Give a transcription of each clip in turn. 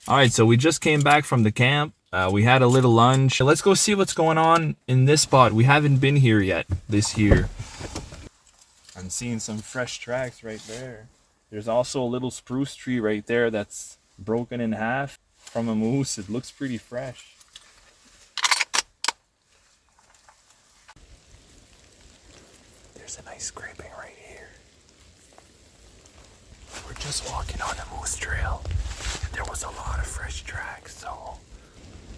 All right, so we just came back from the camp. We had a little lunch. Let's go see what's going on in this spot. We haven't been here yet this year. I'm seeing some fresh tracks right there. There's also a little spruce tree right there that's broken in half from a moose. It looks pretty fresh. There's a nice scraping right here. We're just walking on a moose trail. There was a lot of fresh tracks, so.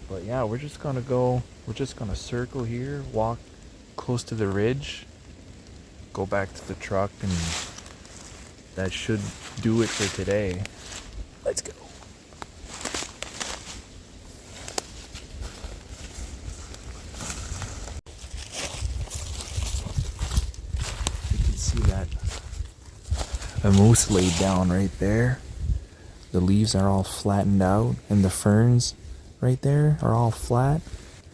But yeah, we're just gonna circle here, walk close to the ridge, go back to the truck, and that should do it for today. Let's go. You can see that a moose laid down right there. The leaves are all flattened out, and the ferns right there are all flat.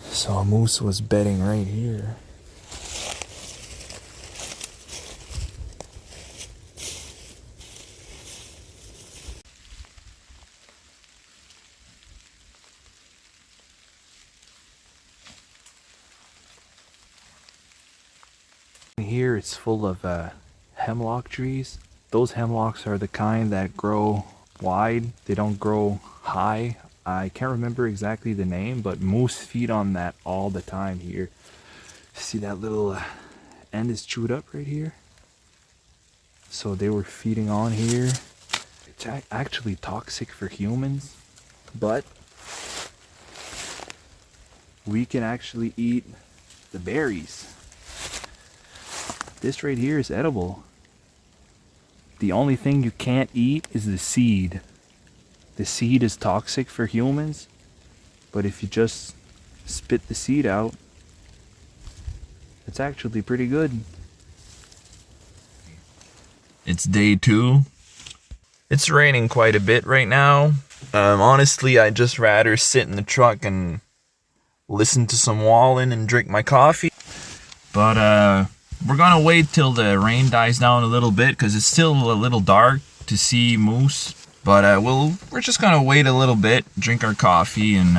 So a moose was bedding right here. Here it's full of hemlock trees. Those hemlocks are the kind that grow wide. They don't grow high. I can't remember exactly the name, but moose feed on that all the time here. See that little end is chewed up right here? So they were feeding on here. It's actually toxic for humans, but we can actually eat the berries. This right here is edible. The only thing you can't eat is the seed. The seed is toxic for humans, but if you just spit the seed out, it's actually pretty good. It's day 2. It's raining quite a bit right now. Honestly, I'd just rather sit in the truck and listen to some Wallin and drink my coffee. But we're gonna wait till the rain dies down a little bit because it's still a little dark to see moose. But we're just gonna wait a little bit, drink our coffee, and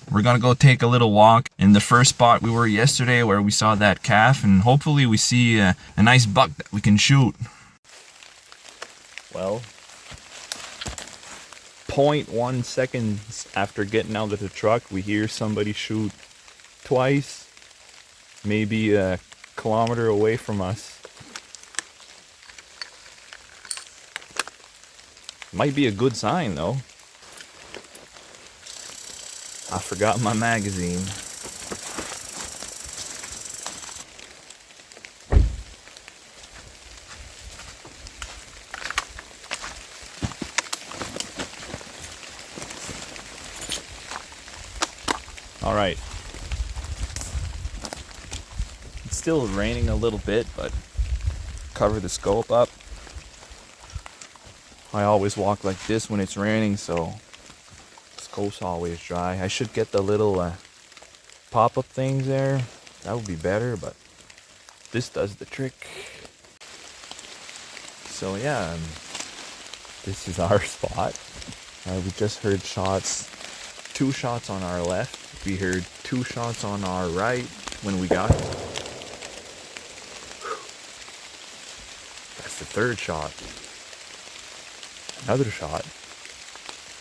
we're gonna go take a little walk in the first spot we were yesterday where we saw that calf, and hopefully we see a nice buck that we can shoot. Well, 0.1 seconds after getting out of the truck, we hear somebody shoot twice, maybe a kilometer away from us. Might be a good sign though. I forgot my magazine. All right. It's still raining a little bit, but cover the scope up. I always walk like this when it's raining, so the scope's always dry. I should get the little pop-up things there. That would be better, but this does the trick. So yeah, this is our spot. We just heard shots, 2 shots on our left. We heard 2 shots on our right when we got here. That's the 3rd shot. Another shot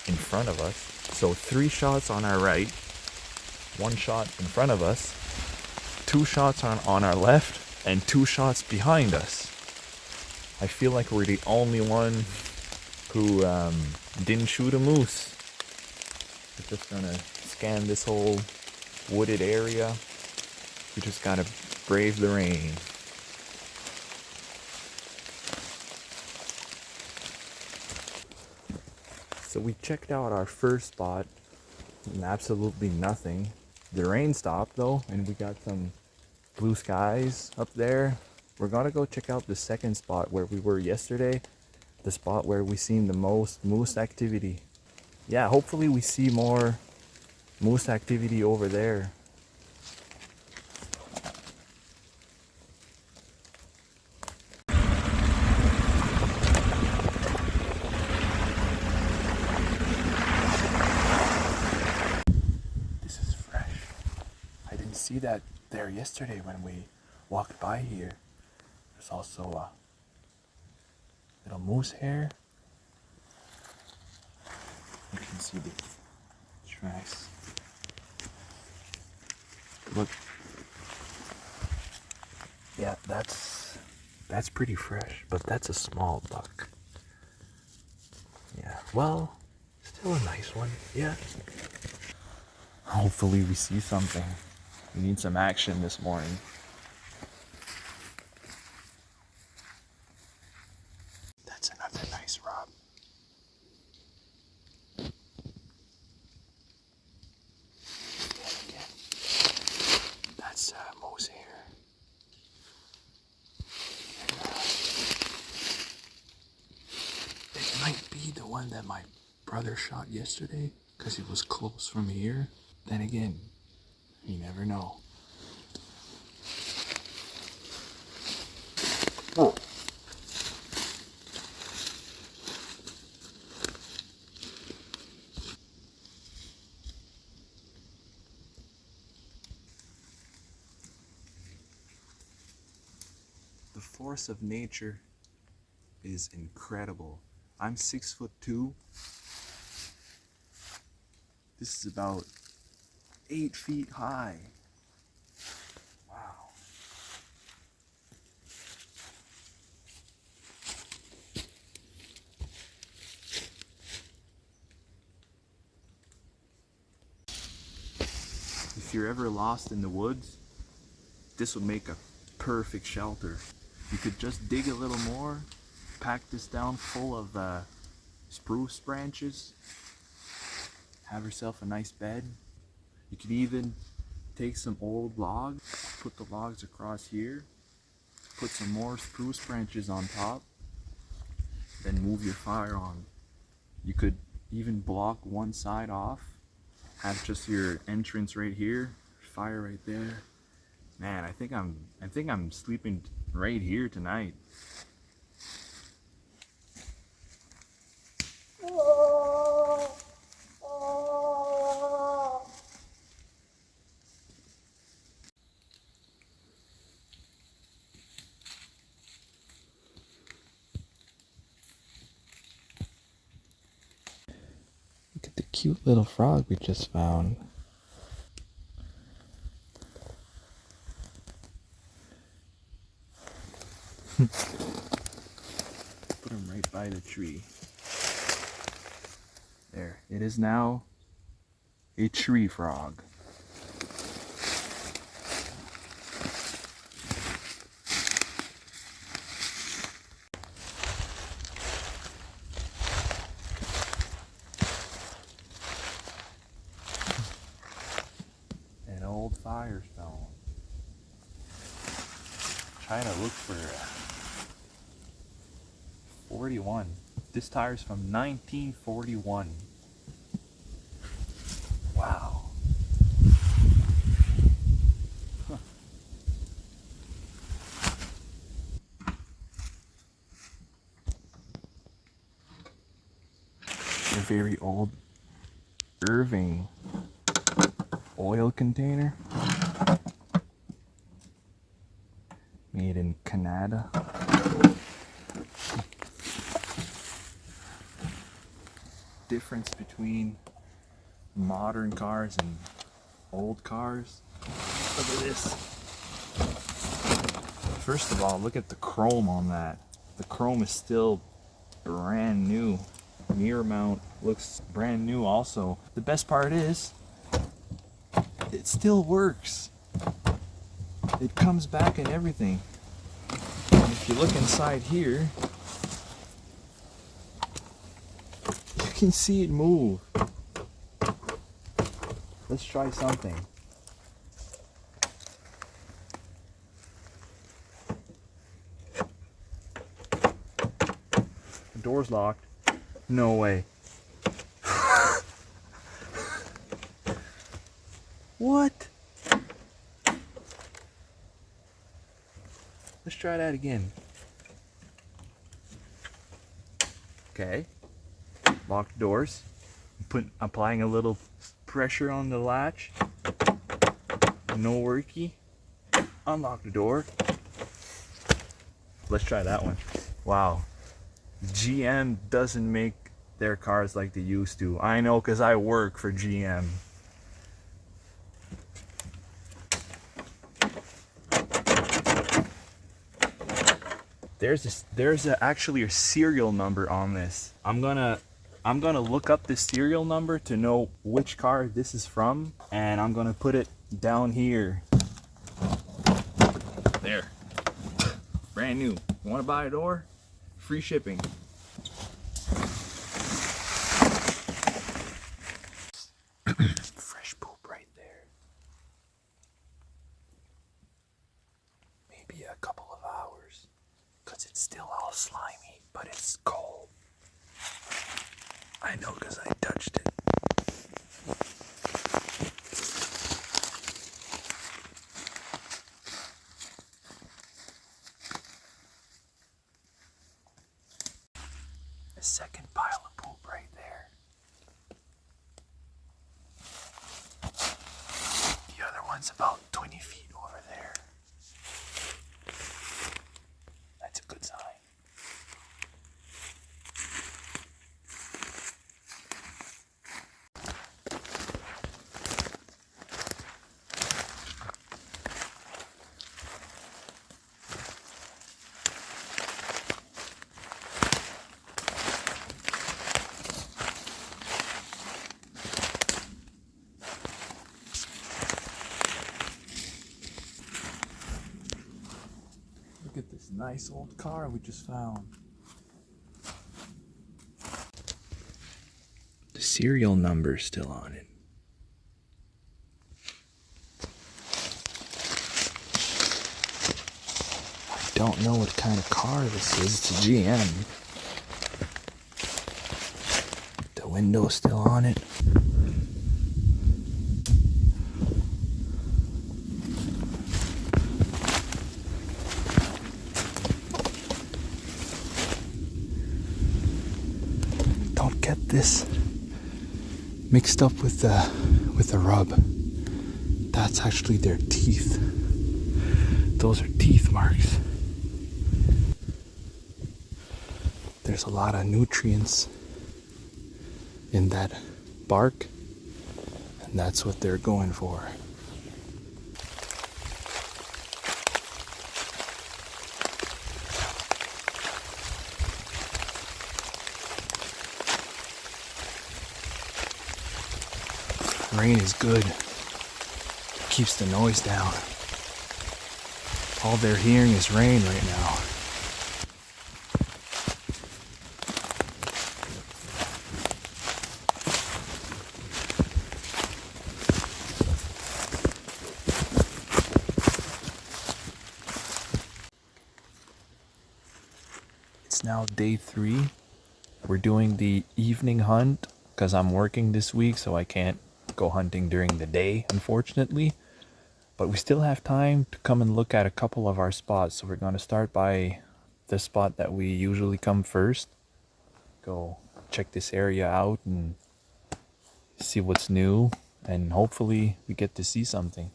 in front of us. So 3 shots on our right, 1 shot in front of us, 2 shots on our left, and 2 shots behind us. I feel like we're the only one who didn't shoot a moose. We're just gonna scan this whole wooded area. We just gotta brave the rain. So we checked out our first spot and absolutely nothing. The rain stopped though, and we got some blue skies up there. We're gonna go check out the second spot where we were yesterday, the spot where we seen the most moose activity. Yeah, hopefully we see more moose activity over there. see that there yesterday when we walked by here. There's also a little moose hair. You can see the tracks. Look. Yeah, that's pretty fresh, but that's a small buck. Yeah, well, still a nice one. Yeah. Hopefully we see something. We need some action this morning. That's another nice rub. Again. That's moose hair. It might be the one that my brother shot yesterday because he was close from here. Then again, you never know. Oh. The force of nature is incredible. I'm 6'2". This is about 8 feet high. Wow. If you're ever lost in the woods, this would make a perfect shelter. You could just dig a little more, pack this down full of spruce branches, have yourself a nice bed. You could even take some old logs, put the logs across here, put some more spruce branches on top, then move your fire on. You could even block one side off, have just your entrance right here, fire right there. Man, I think I'm sleeping right here tonight. Look at the cute little frog we just found. Put him right by the tree. There, it is now a tree frog. An old Firestone. Trying to look for 41. This tire's from 1941. Wow. Huh. A very old Irving oil container. Made in Canada. Difference between modern cars and old cars. Look at this. First of all, look at the chrome on that. The chrome is still brand new. Mirror mount looks brand new also. The best part is, it still works. It comes back and everything. And if you look inside here, you can see it move. Let's try something. The door's locked. No way. What? Let's try that again. Okay. Locked doors. Applying a little pressure on the latch. no worky. Unlock the door. Let's try that one. Wow. GM doesn't make their cars like they used to. I know, because I work for GM. There's actually a serial number on this. I'm gonna look up the serial number to know which car this is from, and I'm gonna put it down here. There. Brand new. You wanna buy a door? Free shipping. Fresh poop right there. Maybe a couple of hours, because it's still all slimy, but it's cold. I know, because I touched it. A second pile of poop right there. The other one's about 20 feet over there. That's a good sign. Look at this nice old car we just found. The serial number's still on it. I don't know what kind of car this is. It's a GM. The window's still on it. Don't get this mixed up with the rub. That's actually their teeth. Those are teeth marks. There's a lot of nutrients in that bark, and that's what they're going for. Rain is good. Keeps the noise down. All they're hearing is rain right now. It's now day 3. We're doing the evening hunt because I'm working this week, so I can't go hunting during the day, unfortunately. But we still have time to come and look at a couple of our spots. So we're going to start by the spot that we usually come first. Go check this area out and see what's new. And hopefully we get to see something.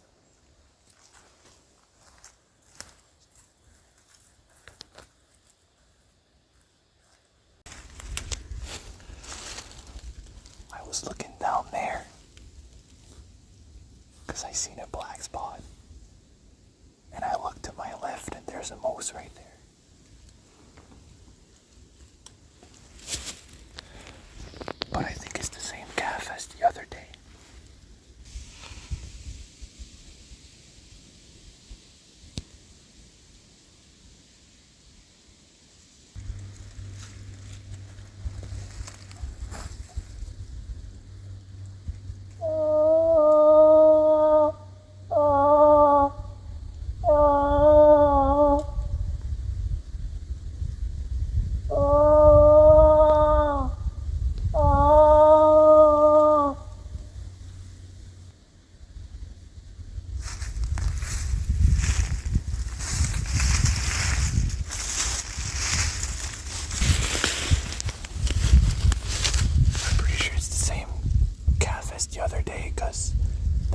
I was looking down there because I seen a black spot. And I looked to my left and there's a moose right there. But I think it's the same calf as the other day.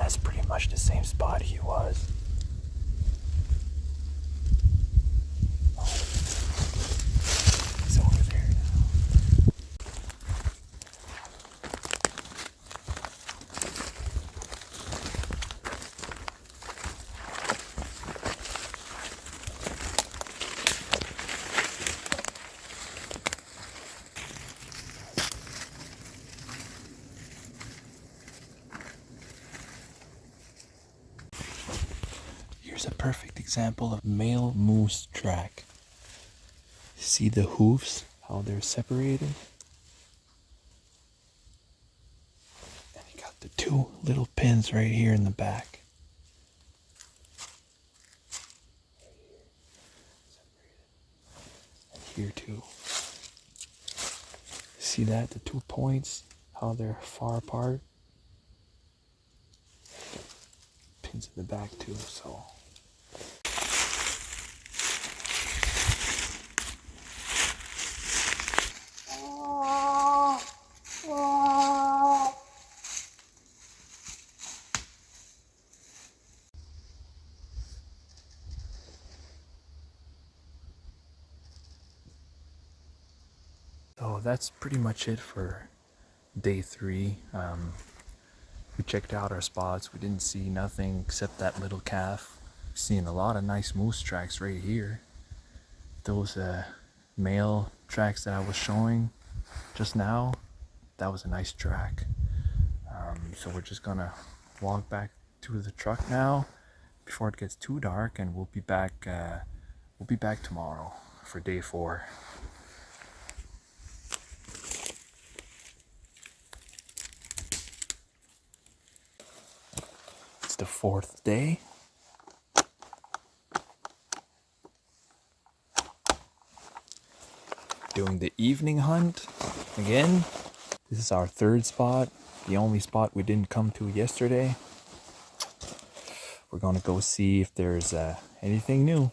That's pretty much the same spot he was. He's over there now. Here's a perfect example of male moose track. See the hoofs, how they're separated? And you got the two little pins right here in the back. And here too. See that? The 2 points, how they're far apart? Pins in the back too, so. So that's pretty much it for day 3. We checked out our spots. We didn't see nothing except that little calf. Seeing a lot of nice moose tracks right here. Those male tracks that I was showing just now, that was a nice track. So we're just gonna walk back to the truck now before it gets too dark, and we'll be back tomorrow for day 4. It's the 4th day. Doing the evening hunt again. This is our 3rd spot, the only spot we didn't come to yesterday. We're gonna go see if there's anything new.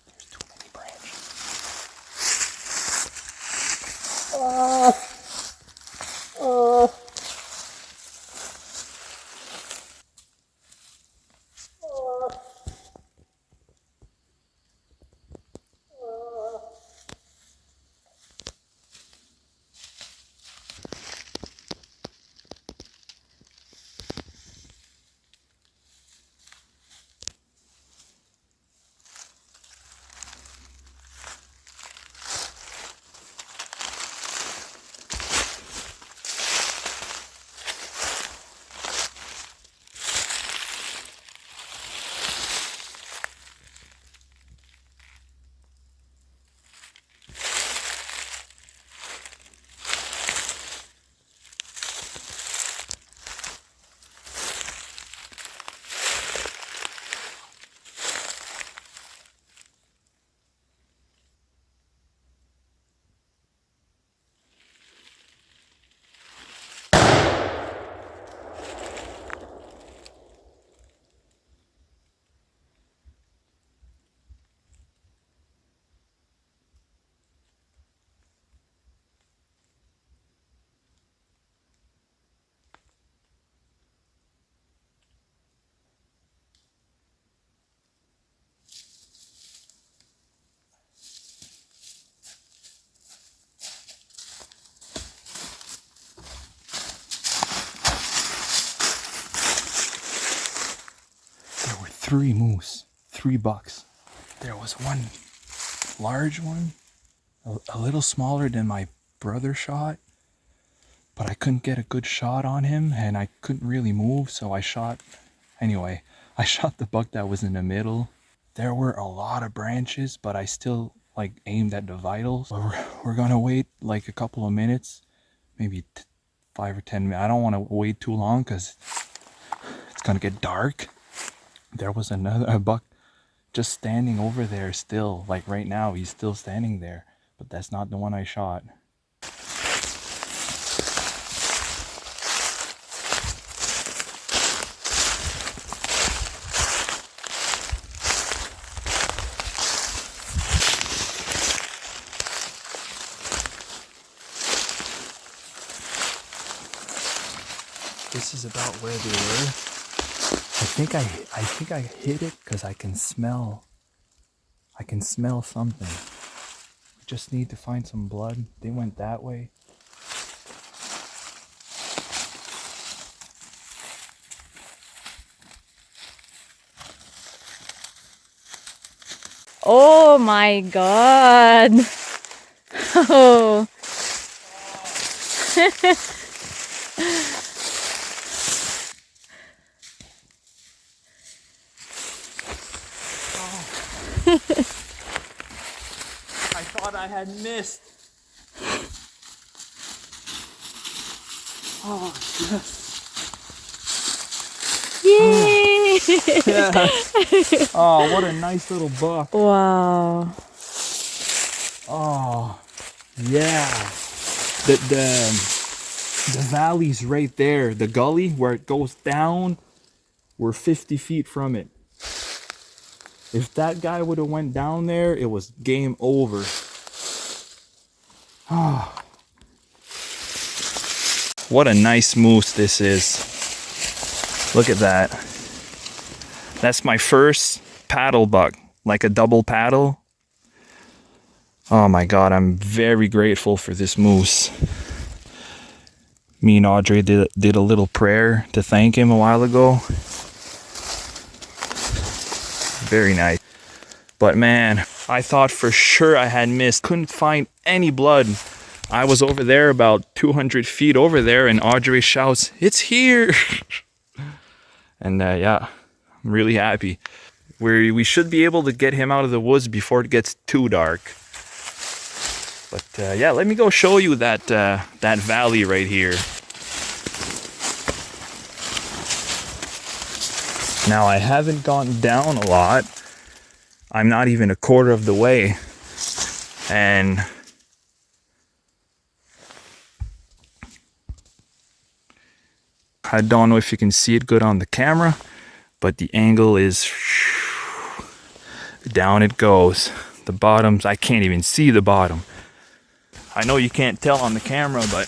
There's too many branches. There were 3 moose, 3 bucks. There was one large one, a little smaller than my brother shot, but I couldn't get a good shot on him and I couldn't really move, so I shot the buck that was in the middle. There were a lot of branches, but I still like aimed at the vitals. We're gonna wait like a couple of minutes, maybe 5 or 10 minutes. I don't want to wait too long because it's gonna get dark. There was a buck just standing over there still, like right now he's still standing there, but that's not the one I shot. This is about where they were. I think I hit it because I can smell something. We just need to find some blood. They went that way. Oh my God. Oh. I thought I had missed. Oh, yes. Yay! Yes. Oh, what a nice little buck. Wow. Oh, yeah. The valley's right there. The gully where it goes down, we're 50 feet from it. If that guy would have went down there, it was game over. Oh. What a nice moose this is. Look at that. That's my first paddle buck, like a double paddle. Oh my God, I'm very grateful for this moose. Me and Audrey did a little prayer to thank him a while ago. Very nice. But man, I thought for sure I had missed. Couldn't find any blood. I was over there about 200 feet over there and Audrey shouts, "It's here!" And yeah, I'm really happy. We should be able to get him out of the woods before it gets too dark. But yeah, let me go show you that valley right here. Now I haven't gone down a lot. I'm not even a quarter of the way. And I don't know if you can see it good on the camera, but the angle is down it goes. The bottoms, I can't even see the bottom. I know you can't tell on the camera, but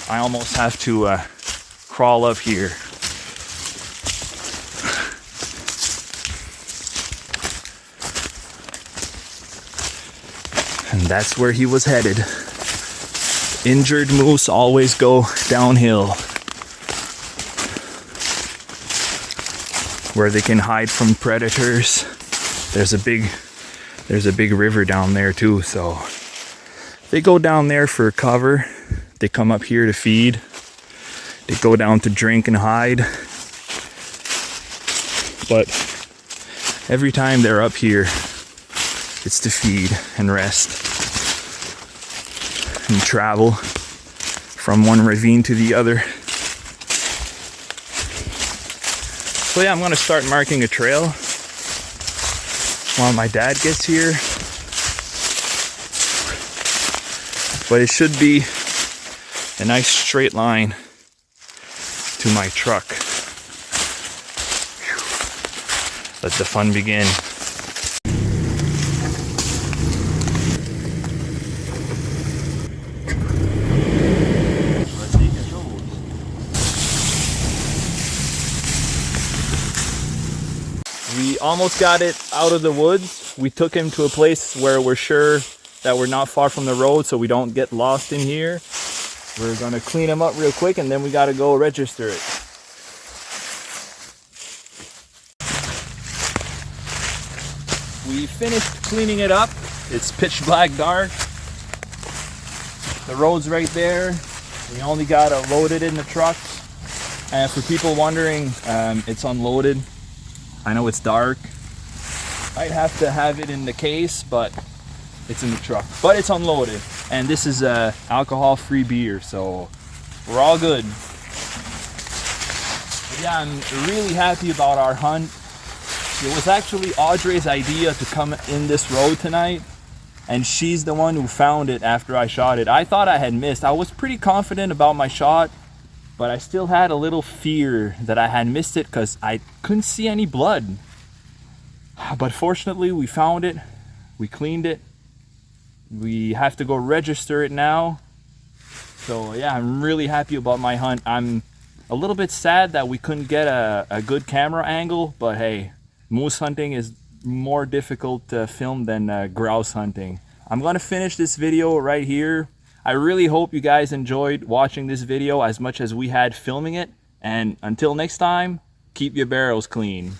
I almost have to crawl up here. And that's where he was headed. Injured moose always go downhill, where they can hide from predators. There's a big river down there too, so they go down there for cover. They come up here to feed. They go down to drink and hide. But every time they're up here, it's to feed and rest and travel from one ravine to the other. So yeah, I'm gonna start marking a trail while my dad gets here. But it should be a nice straight line to my truck. Whew. Let the fun begin. We almost got it out of the woods. We took him to a place where we're sure that we're not far from the road so we don't get lost in here. We're gonna clean him up real quick and then we gotta go register it. we finished cleaning it up. It's pitch black dark. The road's right there. We only gotta load it in the truck. And for people wondering, it's unloaded. I know it's dark. I'd have to have it in the case, but it's in the truck. But it's unloaded. And this is alcohol-free beer, so we're all good. But yeah, I'm really happy about our hunt. It was actually Audrey's idea to come in this road tonight, and she's the one who found it after I shot it. I thought I had missed. I was pretty confident about my shot, but I still had a little fear that I had missed it because I couldn't see any blood. But fortunately, we found it. We cleaned it. We have to go register it now. So yeah, I'm really happy about my hunt. I'm a little bit sad that we couldn't get a good camera angle, but hey, moose hunting is more difficult to film than grouse hunting. I'm gonna finish this video right here. I really hope you guys enjoyed watching this video as much as we had filming it. And until next time, keep your barrels clean.